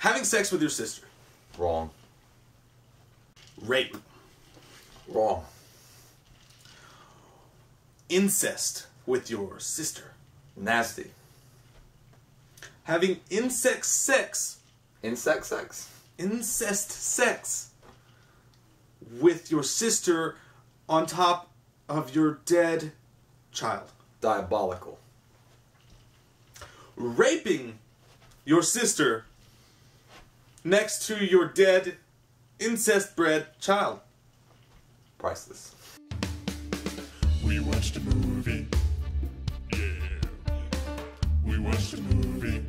Having sex with your sister. Wrong. Rape. Wrong. Incest with your sister. Nasty. Having incest sex. Insect sex? Incest sex with your sister on top of your dead child. Diabolical. Raping your sister next to your dead incest-bred child. Priceless. We watched a movie. Yeah. We watched a movie.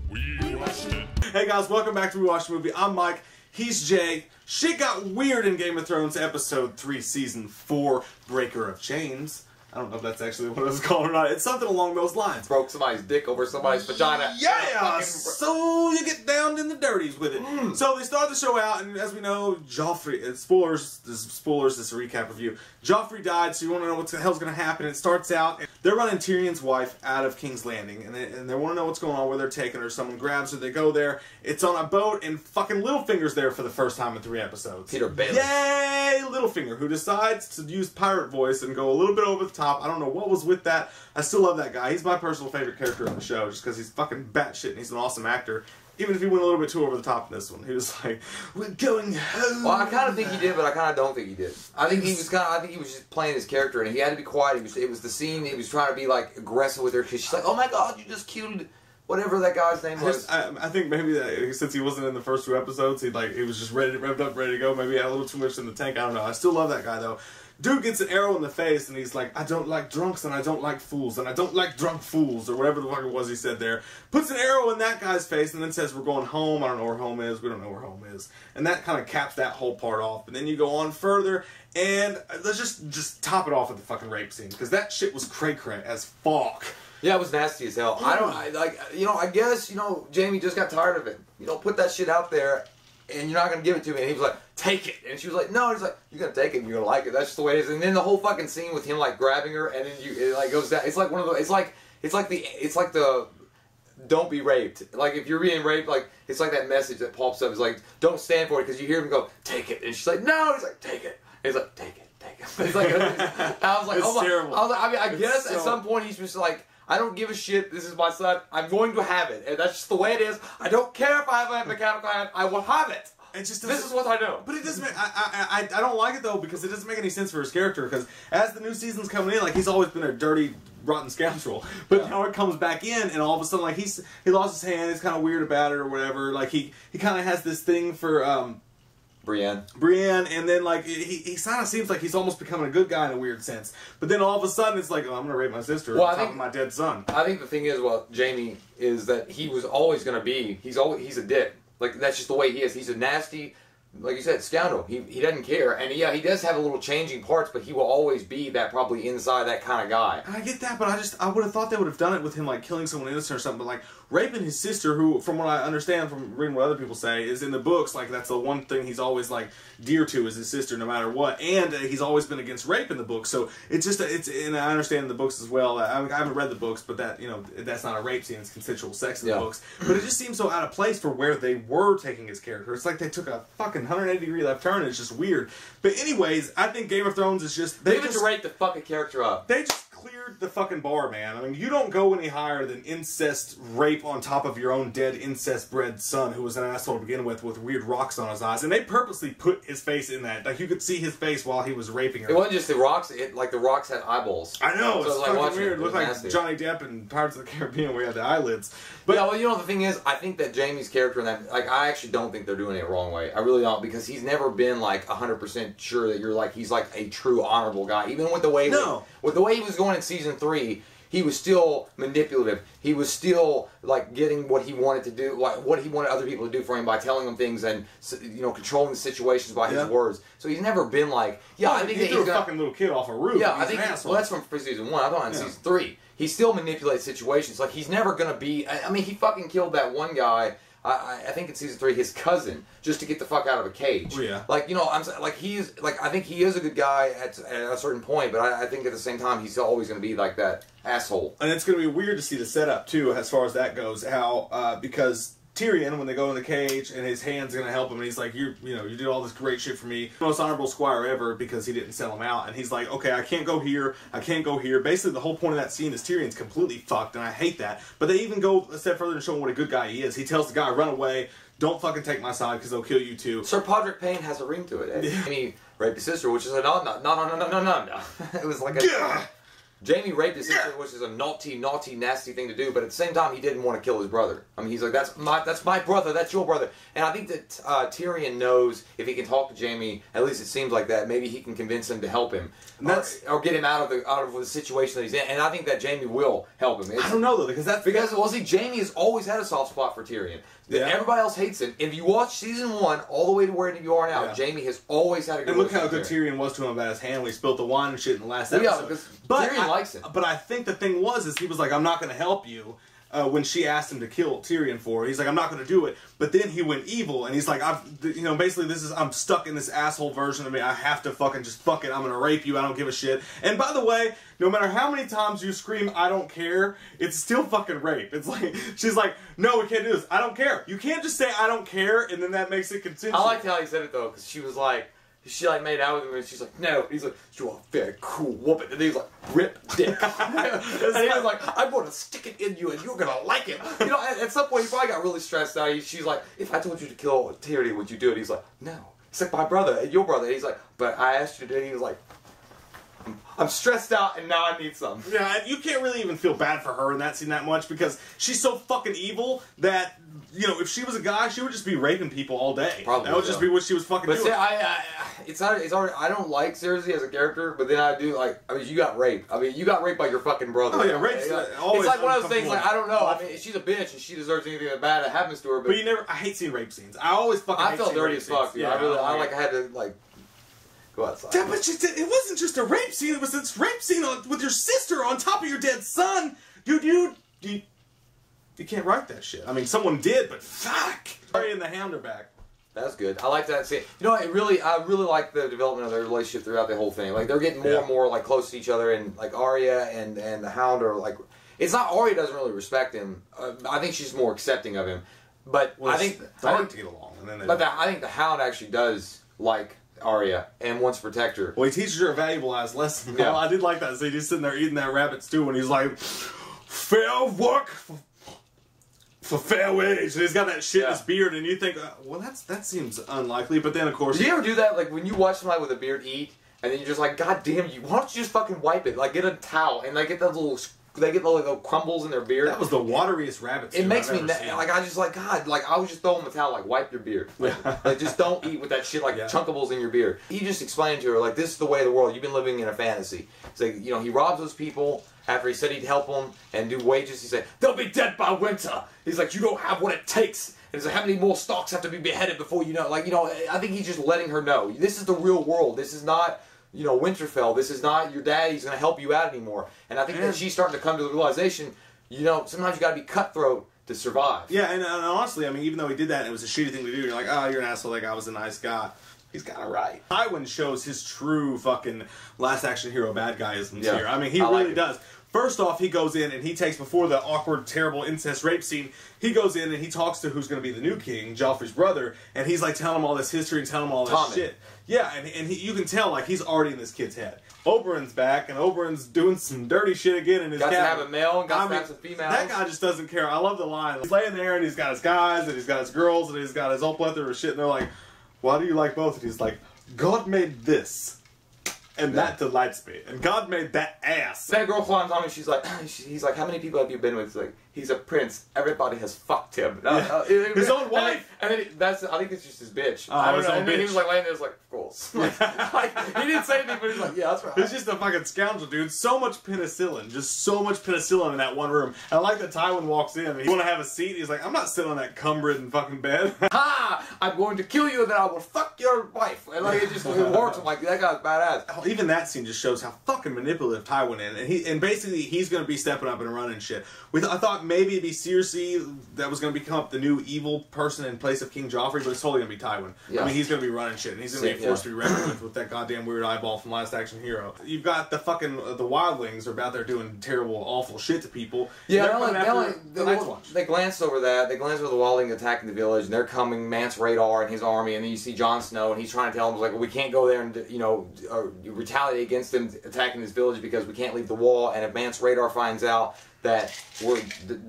We watched it. Hey guys, welcome back to We Watched a Movie. I'm Mike. He's Jay. Shit got weird in Game of Thrones Episode 3, Season 4, Breaker of Chains. I don't know if that's actually what it was called or not. It's something along those lines. Broke somebody's dick over somebody's vagina. Yeah! So you get down in the dirties with it. So they start the show out, and as we know, Joffrey, spoilers, this is a recap review. Joffrey died, so you want to know what the hell's going to happen. It starts out, and they're running Tyrion's wife out of King's Landing, and they want to know what's going on, where they're taking her. Someone grabs her, they go there. It's on a boat, and fucking Littlefinger's there for the first time in 3 episodes. Peter Baelish. Yay, Littlefinger, who decides to use pirate voice and go a little bit over the top. I don't know what was with that. I still love that guy. He's my personal favorite character in the show, just because he's fucking batshit and he's an awesome actor. Even if he went a little bit too over the top in this one, he was like, "We're going home." Well, I kind of think he did, but I kind of don't think he did. I think he was just playing his character, and he had to be quiet. It was the scene. He was trying to be like aggressive with her because she's like, "Oh my god, you just killed whatever that guy's name was." I think maybe that since he wasn't in the first 2 episodes, he was just revved up, ready to go. Maybe he had a little too much in the tank. I don't know. I still love that guy though. Dude gets an arrow in the face, and he's like, "I don't like drunks, and I don't like fools, and I don't like drunk fools," or whatever the fuck it was he said there. Puts an arrow in that guy's face, and then says, "We're going home." I don't know where home is. We don't know where home is. And that kind of caps that whole part off. And then you go on further, and let's just top it off with the fucking rape scene, because that shit was cray-cray as fuck. Yeah, it was nasty as hell. I guess, Jaimie just got tired of it. Put that shit out there, and you're not going to give it to me. And he was like, "Take it." And she was like, "No." And he's like, "You're going to take it and you're going to like it. That's just the way it is." And then the whole fucking scene with him, like, grabbing her, and then it goes down. It's like one of the, it's like the, don't be raped. Like, if you're being raped, like, it's like that message that pops up. It's like, don't stand for it, because you hear him go, "Take it." And she's like, "No." And he's like, "Take it." And he's like, "Take it, take it." It's like, I was like, it's oh my. terrible. I was like, I guess so... at some point he's just like, "I don't give a shit. This is my son. I'm going to have it. And that's just the way it is. I don't care if I have a mechanical hand. I will have it." This is what I know. But it doesn't make, I don't like it though, because it doesn't make any sense for his character, because as the new season's coming in, like, he's always been a dirty, rotten scoundrel. But now it comes back in, and all of a sudden, like, he lost his hand, he's kind of weird about it or whatever. Like, he kind of has this thing for Brienne, and then, like, he kind of seems like he's almost becoming a good guy in a weird sense. But then all of a sudden, it's like, "Oh, I'm gonna rape my sister on top of my dead son." I think the thing is, Jaimie, is that he was always gonna be, he's a dick. Like, that's just the way he is. He's a nasty, like you said, scoundrel. He doesn't care. And yeah, he does have a little changing parts, but he will always be that, probably inside, that kind of guy. I get that, but I would have thought they would have done it with him, like, killing someone innocent or something. But, like, raping his sister, who, from what I understand from reading what other people say, is in the books, like, that's the one thing he's always, like, dear to is his sister, no matter what. And he's always been against rape in the books. So it's just, and I understand the books as well. I haven't read the books, but that, that's not a rape scene. It's consensual sex in the books. But it just seems so out of place for where they were taking his character. It's like they took a fucking 180-degree left turn, and it's just weird. But anyways, I think Game of Thrones is just... They just rate the fucking character up. They just cleared the fucking bar, man. I mean, you don't go any higher than incest rape on top of your own dead incest-bred son, who was an asshole to begin with weird rocks on his eyes. And they purposely put his face in that. Like, you could see his face while he was raping her. It wasn't just the rocks. Like, the rocks had eyeballs. I know. So it's fucking weird. It looked like nasty. Johnny Depp in Pirates of the Caribbean, where he had the eyelids. But yeah, the thing is, I think that Jaimie's character in that, like, I actually don't think they're doing it the wrong way. I really don't, because he's never been, like, 100% sure that he's like a true honorable guy. Even with the way with the way he was going in season 3, he was still manipulative. He was still, like, getting what he wanted to do, like, what he wanted other people to do for him by telling them things and, controlling the situations by his words. So he's never been like, I think he threw a fucking little kid off a roof. Yeah, I think, well, that's from season 1. I thought in season 3. He still manipulates situations. Like, he's never going to be, I mean, he fucking killed that one guy, I think in season 3, his cousin, just to get the fuck out of a cage. Oh, yeah. Like, I think he is a good guy at a certain point, but I think at the same time, he's always going to be like that asshole. And it's going to be weird to see the setup, too, as far as that goes. How, because Tyrion when they go in the cage, and his hand's gonna help him, and he's like, you did all this great shit for me, most honorable squire ever, because he didn't sell him out, and he's like, okay, I can't go here, I can't go here. Basically, the whole point of that scene is Tyrion's completely fucked, and I hate that. But they even go a step further and show him what a good guy he is. He tells the guy, run away, don't fucking take my side, because they'll kill you too. Sir Podrick Payne has a ring to it. Jaimie raped his sister, which is a no. It was like a... Jaimie raped his sister, which is a naughty, nasty thing to do, but at the same time, he didn't want to kill his brother. I mean, he's like, that's my brother, that's your brother. And I think that Tyrion knows if he can talk to Jaimie, at least it seems like that, maybe he can convince him to help him. Or get him out of the situation that he's in. And I think that Jaimie will help him. I don't know, though, because Jaimie has always had a soft spot for Tyrion. Yeah. Everybody else hates him. If you watch season 1 all the way to where you are now, Jaimie has always had a good And look how good Tyrion was to him about his hand when he spilled the wine and shit in the last episode. Yeah, because Tyrion likes him. But I think the thing is he was like, I'm not going to help you. When she asked him to kill Tyrion for her, he's like, I'm not going to do it. But then he went evil, and he's like, basically I'm stuck in this asshole version of me. I have to fucking just fuck it. I'm going to rape you. I don't give a shit. And by the way, no matter how many times you scream, I don't care, it's still fucking rape. It's like, she's like, no, we can't do this. I don't care. You can't just say I don't care, and then that makes it consensual. I liked how he said it, though, because she was like, she like made out with him and she's like, no. He's like, you're a very cool woman. And he's like, rip dick. And he was like, I'm going to stick it in you and you're going to like it. You know, at some point he probably got really stressed out. She's like, if I told you to kill Tyrion, would you do it? He's like, no. He's like, my brother and your brother. And he's like, but I asked you to do it. He was like, I'm stressed out and now I need some. Yeah, and you can't really even feel bad for her in that scene that much because she's so fucking evil that, if she was a guy, she would just be raping people all day. Probably. That would just be what she was fucking doing. See, I don't like Cersei as a character, but then I do like, you got raped. You got raped by your fucking brother. Oh yeah, rape's always it's like one of those things, like, I don't know. She's a bitch and she deserves anything that bad that happens to her. But I hate seeing rape scenes. I always fucking hate felt dirty as fuck, dude. Yeah, I had to, go outside. Yeah, but it wasn't just a rape scene. It was this rape scene with your sister on top of your dead son. Dude, you can't write that shit. I mean, someone did, but fuck. Arya and the Hound are back. That's good. I like that scene. I really like the development of their relationship throughout the whole thing. Like, they're getting more and more, close to each other, and, Arya and the Hound are, it's not Arya doesn't really respect him. I think she's more accepting of him. But I think... to get along. And then I think the Hound actually does like Arya and wants to protect her. Well, he teaches her a valuable life lesson. Yeah. I did like that. So he's sitting there eating that rabbit stew, and he's like, fair work for fair wage. And he's got that shit in his beard, and you think, well, that seems unlikely. But then, of course... Do you ever do that? Like, when you watch somebody with a beard eat, and then you're just like, God damn you, why don't you just fucking wipe it? Like, get a towel, and get those little... They get the little crumbles in their beard. That was the wateriest rabbit stew It makes me I just God, I would just throw him a towel, wipe your beard. Just don't eat with that shit, chunkables in your beard. He just explained to her, this is the way of the world. You've been living in a fantasy. It's like, he robs those people after he said he'd help them and do wages. He said, they'll be dead by winter. He's like, you don't have what it takes. And he's like, how many more stalks have to be beheaded before you know? I think he's just letting her know. This is the real world. This is not... Winterfell, this is not your daddy's going to help you out anymore. And I think that she's starting to come to the realization, sometimes you got to be cutthroat to survive. Yeah, and honestly, even though he did that and it was a shitty thing to do, you're like, oh, you're an asshole, that guy was a nice guy. He's kind of right. Tywin shows his true fucking last action hero bad guyisms here. He really does. First off, he goes in and he takes, before the awkward, terrible incest rape scene, he goes in and he talks to who's going to be the new king, Joffrey's brother, and he's telling him all this history and telling him all this shit. Yeah, and you can tell, he's already in this kid's head. Oberyn's back, and Oberyn's doing some dirty shit again in his cabin. Got to have a male and got to have some females. That guy just doesn't care. I love the line. He's laying there, and he's got his guys, and he's got his girls, and he's got his whole plethora of shit, and they're like, why do you like both? And he's like, God made this. And that delights me. And God made that ass. That girl climbs on him. He's like, how many people have you been with? He's like, he's a prince. Everybody has fucked him. His own wife. I think it's just his bitch. I don't know. And then he was laying there, of course. He didn't say anything, but he's like, yeah, that's right. He's just a fucking scoundrel, dude. So much penicillin. Just so much penicillin in that one room. And I like that Tywin walks in. He want to have a seat. He's like, I'm not sitting on that cum-ridden fucking bed. Ha! I'm going to kill you, and then I will fuck your wife. And it works. I'm like, that guy's badass. Even that scene just shows how fucking manipulative Tywin is. And basically he's going to be stepping up and running shit. I thought thought maybe it'd be Cersei that was going to become the new evil person in place of King Joffrey, but it's totally going to be Tywin. Yeah. I mean, he's going to be running shit, and he's going to be forced to be reckoned with that goddamn weird eyeball from Last Action Hero. You've got the fucking the wildlings are about there doing terrible, awful shit to people. Yeah, They glanced over that. They glanced over the wildling attacking the village, and they're coming, Mance Radar and his army, and then you see Jon Snow, and he's trying to tell them, like, well, we can't go there and, you know, retaliate against them attacking this village because we can't leave the wall, and if Mance Radar finds out that we're,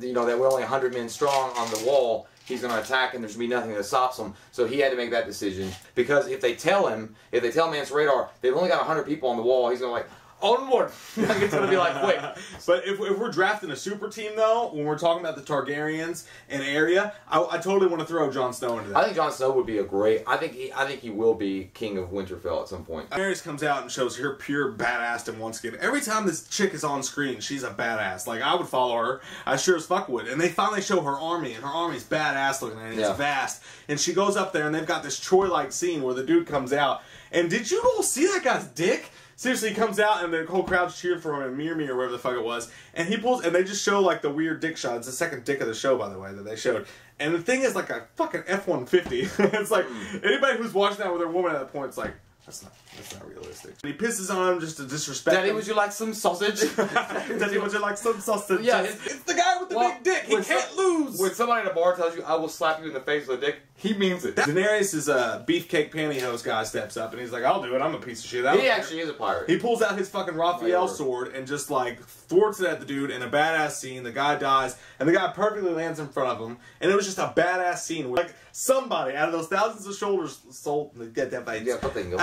you know, that we're only 100 men strong on the wall, he's going to attack and there's going to be nothing that stops him. So he had to make that decision. Because if they tell Mance Radar, they've only got 100 people on the wall, he's going to like, onward! Like, it's going to be like, quick. But if we're drafting a super team, though, when we're talking about the Targaryens and area, I totally want to throw Jon Snow into that. I think Jon Snow would be a great... I think he will be king of Winterfell at some point. Daenerys comes out and shows her pure badass in one skin. Every time this chick is on screen, she's a badass. Like, I would follow her. I sure as fuck would. And they finally show her army, and her army's badass looking, and it's vast. And she goes up there, and they've got this Troy-like scene where the dude comes out. And did you all see that guy's dick? Seriously, he comes out and the whole crowd's cheered for him in Mir or whatever the fuck it was. And he pulls, and they just show like the weird dick shot. It's the second dick of the show, by the way, that they showed. And the thing is like a fucking F-150. It's like, anybody who's watching that with their woman at that point, it's like, that's not realistic. And he pisses on him just to disrespect Daddy, him. would you like some sausage? Daddy, would you like some sausage? Yeah, it's the guy with the big dick. He can't lose. When somebody at a bar tells you, I will slap you in the face with a dick, he means it. Daenerys' beefcake pantyhose guy steps up and he's like, I'll do it. I'm a piece of shit. He actually is a pirate. He pulls out his fucking Raphael sword and just like thwarts it at the dude in a badass scene. The guy dies and the guy perfectly lands in front of him. And it was just a badass scene where like somebody out of those thousands of soldiers, out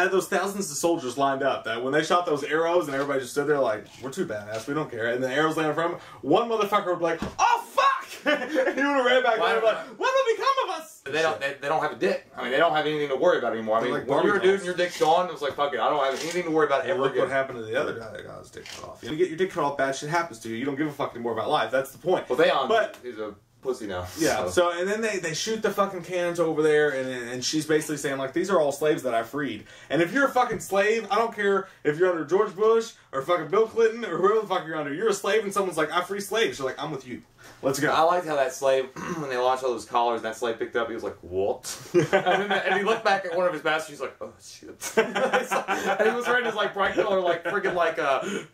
of those thousands of soldiers lined up, that when they shot those arrows and everybody just stood there like, we're too badass, we don't care. And the arrows landed from him, one motherfucker would be like, oh fuck! And he would have ran back there and be like, what will become of us? They don't have a dick. I mean, they don't have anything to worry about anymore. I mean, like when you're a dude and your dick's gone, it's like, fuck it, I don't have anything to worry about ever Look again. what happened to the other guy that got his dick cut off. You get your dick cut off, bad shit happens to you. You don't give a fuck anymore about life. That's the point. Well, Theon is a pussy now. Yeah, so and then they shoot the fucking cannons over there, and she's basically saying, like, these are all slaves that I freed. And if you're a fucking slave, I don't care if you're under George Bush or fucking Bill Clinton or whoever the fuck you're under. You're a slave and someone's like, I free slaves. You're like, I'm with you. Let's go. I liked how that slave, when they launched all those collars and that slave picked up, he was like, what? and he looked back at one of his masters, he's like, oh shit. And he was wearing his like bright color, like friggin' like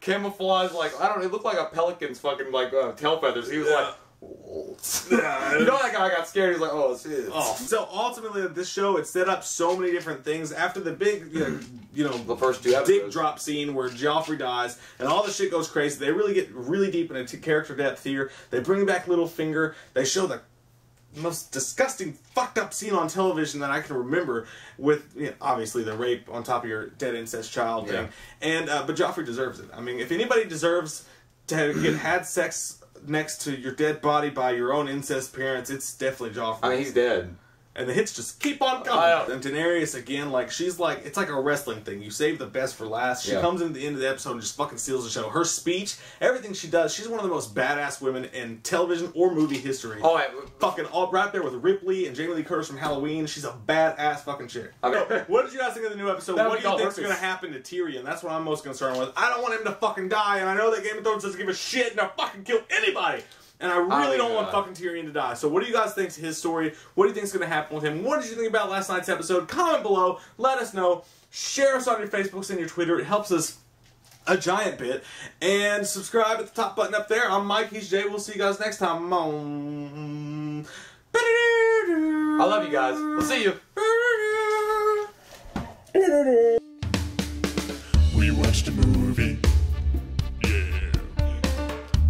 camouflage, like, I don't know, it looked like a pelican's fucking like tail feathers. He was like, you know that guy got scared. He's like, oh shit. Oh. So ultimately, this show it set up so many different things. After the big, the first two episodes, dick drop scene where Joffrey dies and all the shit goes crazy. They really get really deep into character depth here. They bring back Littlefinger. They show the most disgusting, fucked up scene on television that I can remember, with obviously the rape on top of your dead incest child thing. And but Joffrey deserves it. I mean, if anybody deserves to get had sex next to your dead body by your own incest parents, it's definitely Joffrey. I mean, he's dead. And the hits just keep on coming. And Daenerys, again, like, she's like, it's like a wrestling thing. You save the best for last. She comes in at the end of the episode and just fucking steals the show. Her speech, everything she does, she's one of the most badass women in television or movie history. Oh, fucking all right there with Ripley and Jamie Lee Curtis from Halloween. She's a badass fucking chick. I mean, what did you guys think of the new episode? What do you think is going to happen to Tyrion? That's what I'm most concerned with. I don't want him to fucking die, and I know that Game of Thrones doesn't give a shit and they'll fucking kill anybody. And I really don't want fucking Tyrion to die. So what do you guys think is his story? What do you think is going to happen with him? What did you think about last night's episode? Comment below. Let us know. Share us on your Facebooks and your Twitter. It helps us a giant bit. And subscribe at the top button up there. I'm Mike. He's Jay. We'll see you guys next time. I love you guys. We'll see you. We watched a movie. Yeah.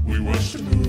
We watched a movie.